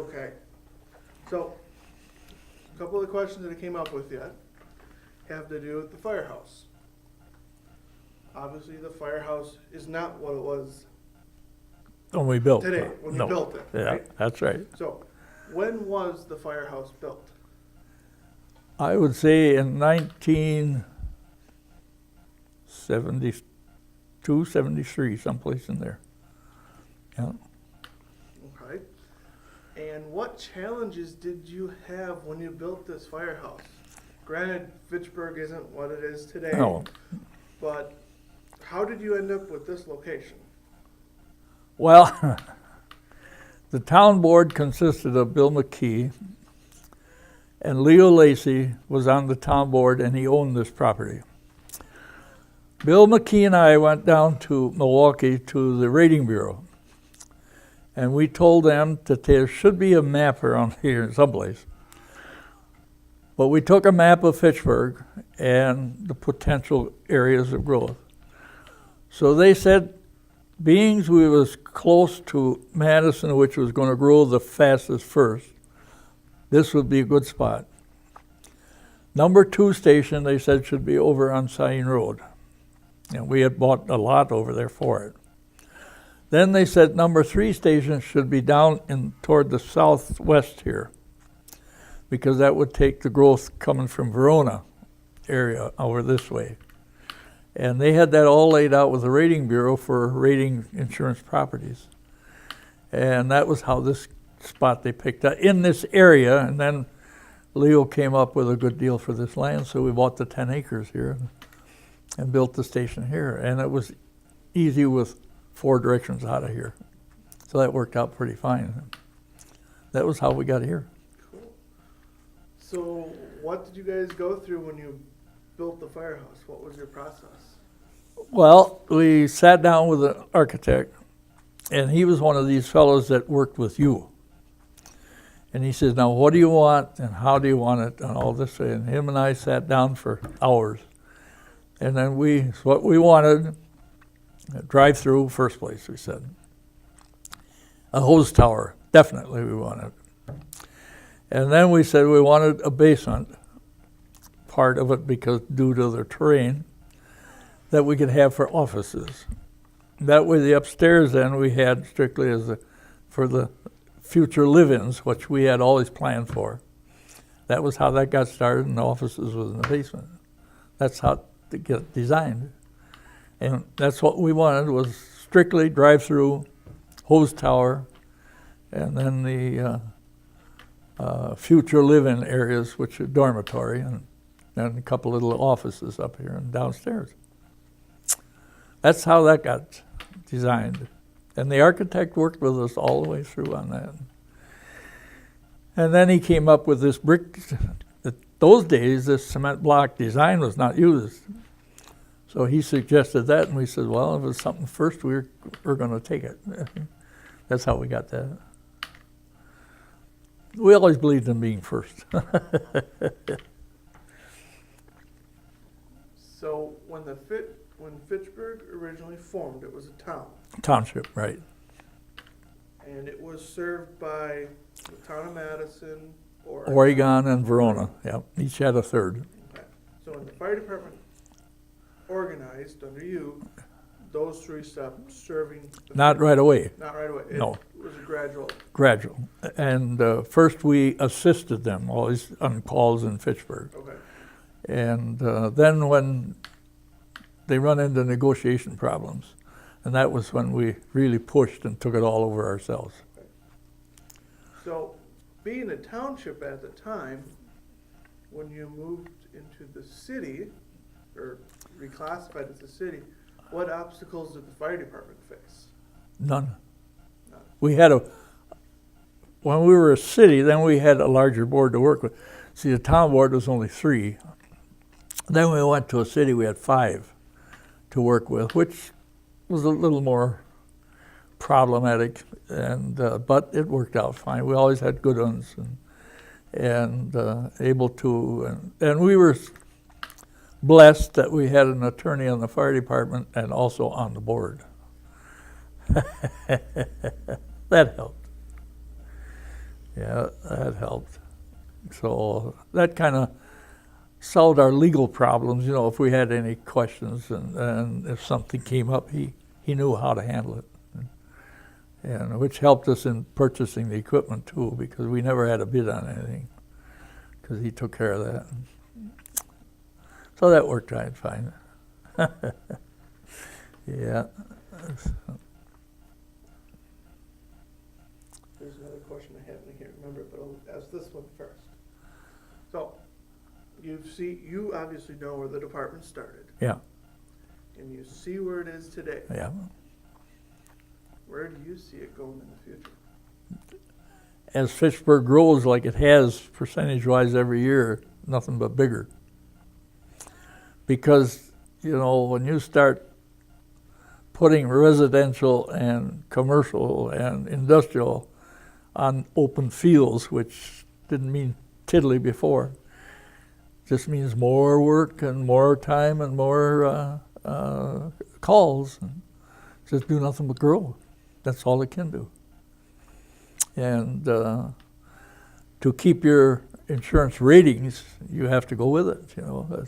Okay. So, a couple of the questions that I came up with yet have to do with the firehouse. Obviously, the firehouse is not what it was When we built today, it. when you No. built it, Yeah, right? that's right. So, when was the firehouse built? I would say in 1972, 73, someplace in there. Yeah. Okay. And what challenges did you have when you built this firehouse? Granted, Fitchburg isn't what it is today, No. but how did you end up with this location? Well, the town board consisted of Bill McKee, and Leo Lacey was on the town board, and he owned this property. Bill McKee and I went down to Milwaukee to the rating bureau, and we told them that there should be a map around here someplace. But we took a map of Fitchburg and the potential areas of growth. So they said, being we was close to Madison, which was going to grow the fastest first, this would be a good spot. Number 2 station, they said, should be over on Saline Road. And we had bought a lot over there for it. Then they said number 3 station should be down in toward the southwest here, because that would take the growth coming from Verona area over this way. And they had that all laid out with the rating bureau for rating insurance properties. And that was how this spot they picked up in this area. And then Leo came up with a good deal for this land, so we bought the 10 acres here and built the station here. And it was easy with 4 directions out of here. So that worked out pretty fine. That was how we got here. Cool. So, what did you guys go through when you built the firehouse? What was your process? Well, we sat down with an architect, and he was one of these fellows that worked with you. And he says, now what do you want, and how do you want it, and all this. And him and I sat down for hours. And then what we wanted, a drive-through, first place, we said. A hose tower, definitely we wanted. And then we said we wanted a basement, part of it because due to the terrain, that we could have for offices. That way the upstairs then we had strictly for the future live-ins, which we had always planned for. That was how that got started, and the offices was in the basement. That's how it got designed. And that's what we wanted, was strictly drive-through, hose tower, and then the future live-in areas, which are dormitory, and a couple little offices up here and downstairs. That's how that got designed. And the architect worked with us all the way through on that. And then he came up with this brick. Those days, this cement block design was not used. So he suggested that, and we said, well, if it's something first, we're going to take it. That's how we got that. We always believed in being first. So, when Fitchburg originally formed, it was a town, Township, right. and it was served by the town of Madison, Oregon and Verona, yeah. Each had a third. Okay. So when the fire department organized under you, those 3 stopped serving. Not right away, Not right away. No. It was a gradual. gradual. And first we assisted them, always on calls in Fitchburg. Okay. And then when they run into negotiation problems, and that was when we really pushed and took it all over ourselves. So, being a township at the time, when you moved into the city, or reclassified as a city, what obstacles did the fire department face? None. None. We had when we were a city, then we had a larger board to work with. See, the town board was only 3. Then we went to a city, we had 5 to work with, which was a little more problematic, and but it worked out fine. We always had good ones, and able to, and we were blessed that we had an attorney on the fire department and also on the board. That helped. Yeah, that helped. So that kind of solved our legal problems, if we had any questions, and if something came up, he knew how to handle it. And which helped us in purchasing the equipment too, because we never had a bid on anything, because he took care of that. So that worked out fine. Yeah. There's another question I haven't here, remember, but I'll ask this one first. So, you obviously know where the department started, Yeah, and you see where it is today. yeah. Where do you see it going in the future? As Fitchburg grows like it has percentage-wise every year, nothing but bigger. Because, when you start putting residential and commercial and industrial on open fields, which didn't mean tiddly before, just means more work and more time and more calls. And just do nothing but grow. That's all it can do. And to keep your insurance ratings, you have to go with it. You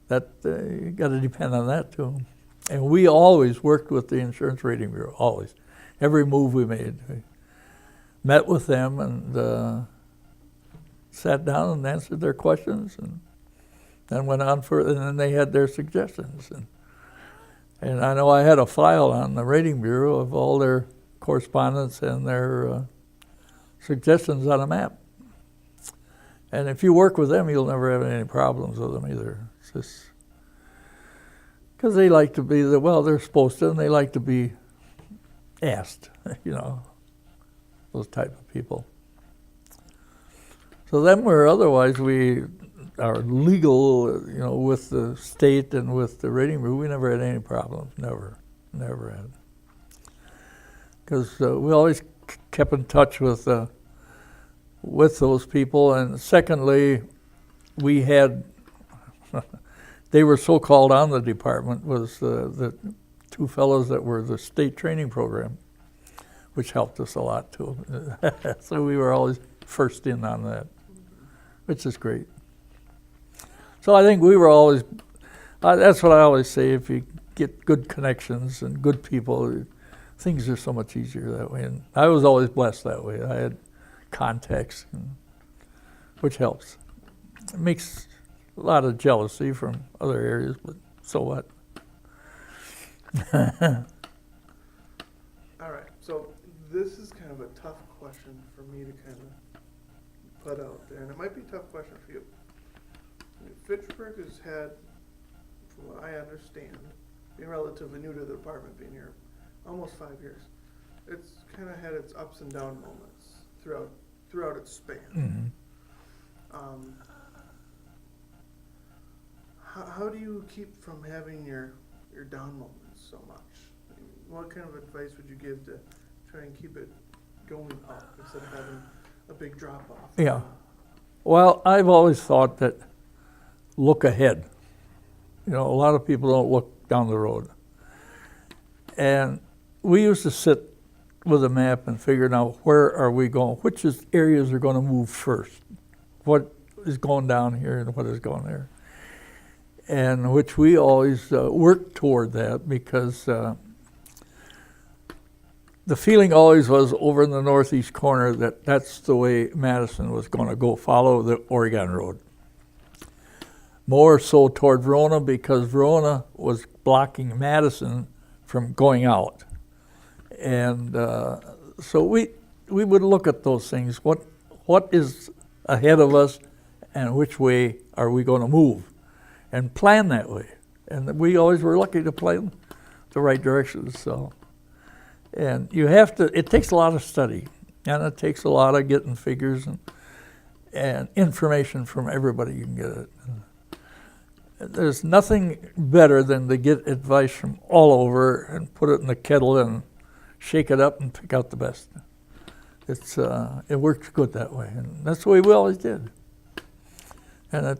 got to depend on that too. And we always worked with the Insurance Rating Bureau, always. Every move we made, we met with them and sat down and answered their questions, and then went on further, and then they had their suggestions. And I know I had a file on the Rating Bureau of all their correspondence and their suggestions on a map. And if you work with them, you'll never have any problems with them either. It's just because they like to be they're supposed to, and they like to be asked, those type of people. So then otherwise we are legal, with the state and with the rating bureau. We never had any problems, never had. Because we always kept in touch with those people, and secondly, we had, they were so called on the department, was the two fellows that were the state training program, which helped us a lot too. So we were always first in on that, which is great. So I think we were always, that's what I always say, if you get good connections and good people, things are so much easier that way. And I was always blessed that way. I had contacts, which helps. It makes a lot of jealousy from other areas, but so what? All right, so this is kind of a tough question for me to kind of put out there, and it might be a tough question for you. Fitchburg has had, from what I understand, being relatively new to the department, being here almost 5 years, it's kind of had its ups and down moments throughout its span. Mm-hmm. How do you keep from having your down moments so much? What kind of advice would you give to try and keep it going up instead of having a big drop off? Yeah. Well, I've always thought that look ahead. A lot of people don't look down the road. And we used to sit with a map and figure out where are we going, which areas are going to move first, what is going down here and what is going there. And which we always worked toward that, because the feeling always was over in the northeast corner that that's the way Madison was going to go, follow the Oregon Road. More so toward Verona, because Verona was blocking Madison from going out. And so we would look at those things. What is ahead of us and which way are we going to move? And plan that way. And we always were lucky to plan the right directions. So, and you have to, it takes a lot of study, and it takes a lot of getting figures and information from everybody you can get it. There's nothing better than to get advice from all over and put it in the kettle and shake it up and pick out the best. It works good that way, and that's the way we always did. And as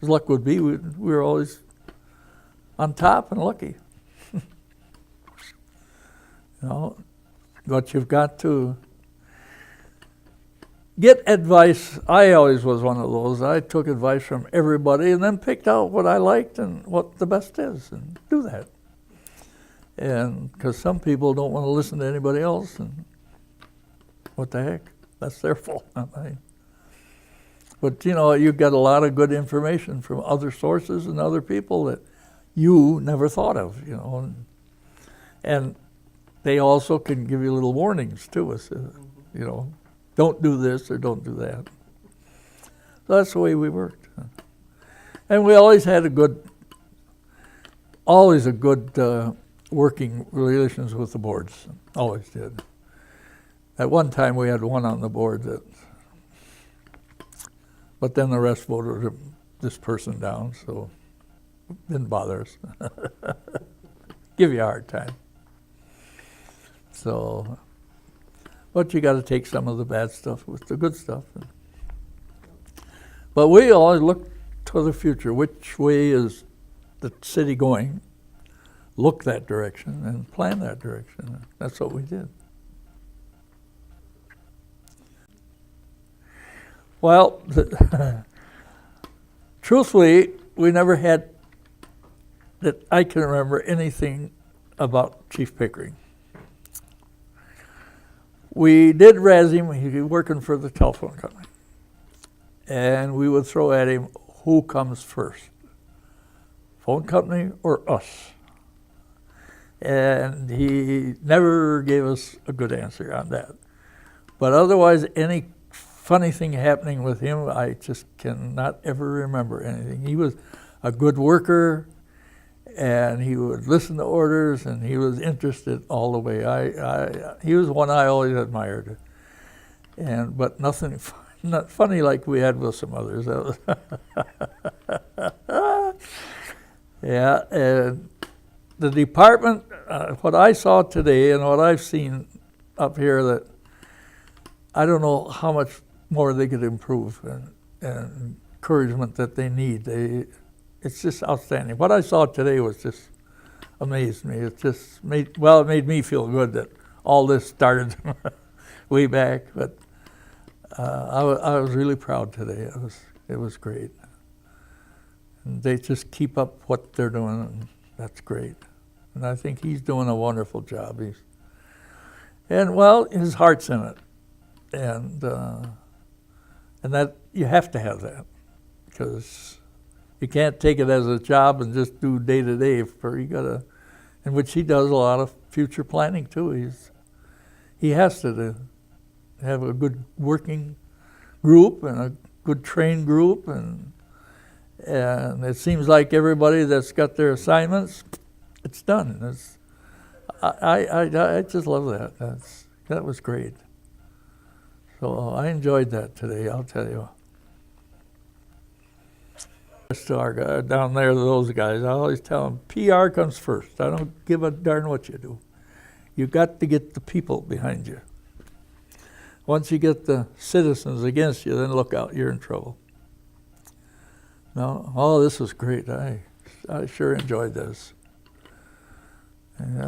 luck would be, we were always on top and lucky. But you've got to get advice. I always was one of those. I took advice from everybody and then picked out what I liked and what the best is and do that. And because some people don't want to listen to anybody else, and what the heck? That's their fault, not mine. But you know, you get a lot of good information from other sources and other people that you never thought of, you know. And they also can give you little warnings too, you know, don't do this or don't do that. So that's the way we worked. And we always had a good working relations with the boards, always did. At one time we had one on the board but then the rest voted this person down, so didn't bother us. Give you a hard time. So, but you got to take some of the bad stuff with the good stuff. But we always look to the future. Which way is the city going? Look that direction and plan that direction. That's what we did. Well, truthfully, we never had, that I can remember, anything about Chief Pickering. We did razz him. He was working for the telephone company. And we would throw at him, who comes first? Phone company or us? And he never gave us a good answer on that. But otherwise, any funny thing happening with him, I just cannot ever remember anything. He was a good worker, and he would listen to orders, and he was interested all the way. He was one I always admired, but nothing not funny like we had with some others. Yeah, and the department, what I saw today and what I've seen up here, that I don't know how much more they could improve, and encouragement that they need. It's just outstanding. What I saw today was just amazed me. It just made me feel good that all this started way back. But I was really proud today. It was great. And they just keep up what they're doing, and that's great. And I think he's doing a wonderful job. His heart's in it, and that you have to have that, because you can't take it as a job and just do day to day. You gotta, in which he does a lot of future planning too. He has to have a good working group and a good trained group, and it seems like everybody that's got their assignments, it's done. I just love that. That was great. So I enjoyed that today, I'll tell you. To our guy down there, those guys, I always tell them, PR comes first. I don't give a darn what you do. You got to get the people behind you. Once you get the citizens against you, then look out, you're in trouble. No, this was great. I sure enjoyed this.